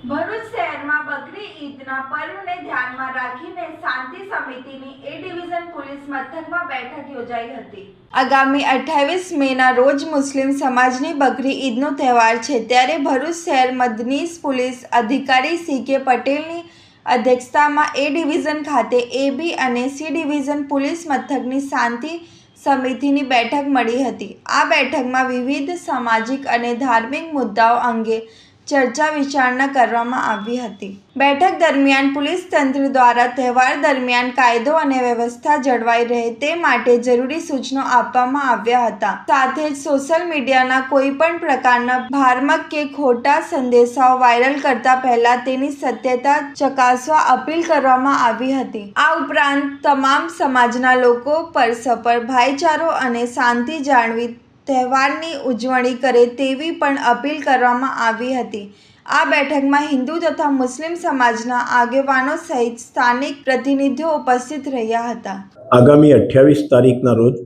ભરૂચ શહેરમાં બકરી ઈદના પર્વને ધ્યાનમાં રાખીને શાંતિ સમિતિની એ ડિવિઝન પોલીસ મથકમાં બેઠક યોજાઈ હતી। આગામી 28 મેના રોજ મુસ્લિમ સમાજની બકરી ઈદનો તહેવાર છે, ત્યારે ભરૂચ શહેર મદનીશ પોલીસ અધિકારી સી.કે. પટેલની અધ્યક્ષતામાં એ ડિવિઝન ખાતે એ.બી. અને સી ડિવિઝન પોલીસ મથકની શાંતિ સમિતિની બેઠક મળી હતી। આ બેઠકમાં વિવિધ સામાજિક અને ધાર્મિક મુદ્દાઓ અંગે ચર્ચા વિચારણા કરવામાં આવી હતી। બેઠક દરમિયાન પોલીસ તંત્ર દ્વારા તહેવાર દરમિયાન કાયદો અને વ્યવસ્થા જળવાઈ રહે તે માટે જરૂરી સૂચનો આપવામાં આવ્યા હતા। સાથે જ સોશિયલ મીડિયાના કોઈ પણ પ્રકારના ભ્રામક કે ખોટા સંદેશાઓ વાયરલ કરતા પહેલા તેની સત્યતા ચકાસવા અપીલ કરવામાં આવી હતી। આ ઉપરાંત તમામ સમાજના લોકો પરસ્પર ભાઈચારો અને શાંતિ જાળવી તહેવારની ઉજવણી કરે તેવી પણ અપીલ કરવામાં આવી હતી। આ બેઠકમાં હિન્દુ તથા મુસ્લિમ સમાજના આગેવાનો સહિત સ્થાનિક પ્રતિનિધિઓ ઉપસ્થિત રહ્યા હતા। આગામી 28 તારીખના રોજ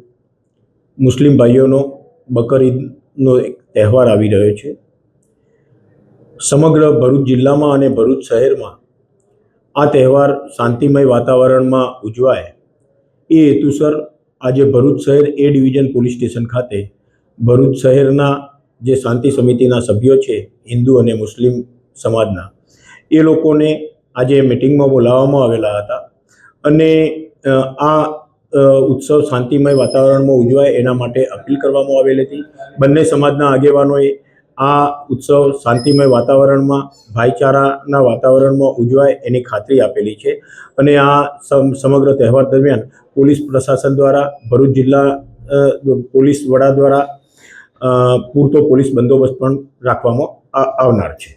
મુસ્લિમ ભાઈઓનો બકર ઈદનો એક તહેવાર આવી રહ્યો છે। સમગ્ર ભરૂચ જિલ્લામાં અને ભરૂચ શહેરમાં આ તહેવાર શાંતિમય વાતાવરણમાં ઉજવાય એ હેતુસર આજે ભરૂચ શહેર એ ડિવિઝન પોલીસ સ્ટેશન ખાતે ભરૂચ શહેરના જે શાંતિ સમિતિના સભ્યો છે હિન્દુ અને મુસ્લિમ સમાજના, એ લોકોને આજે મિટિંગમાં બોલાવવામાં આવેલા હતા અને આ ઉત્સવ શાંતિમય વાતાવરણમાં ઉજવાય એના માટે અપીલ કરવામાં આવેલી હતી। બંને સમાજના આગેવાનોએ આ ઉત્સવ શાંતિમય વાતાવરણમાં ભાઈચારાના વાતાવરણમાં ઉજવાય એની ખાતરી આપેલી છે અને આ સમગ્ર તહેવાર દરમિયાન પોલીસ પ્રશાસન દ્વારા ભરૂચ જિલ્લા પોલીસ વડા દ્વારા પૂરતો પોલીસ બંદોબસ્ત પણ રાખવામાં આવનાર છે।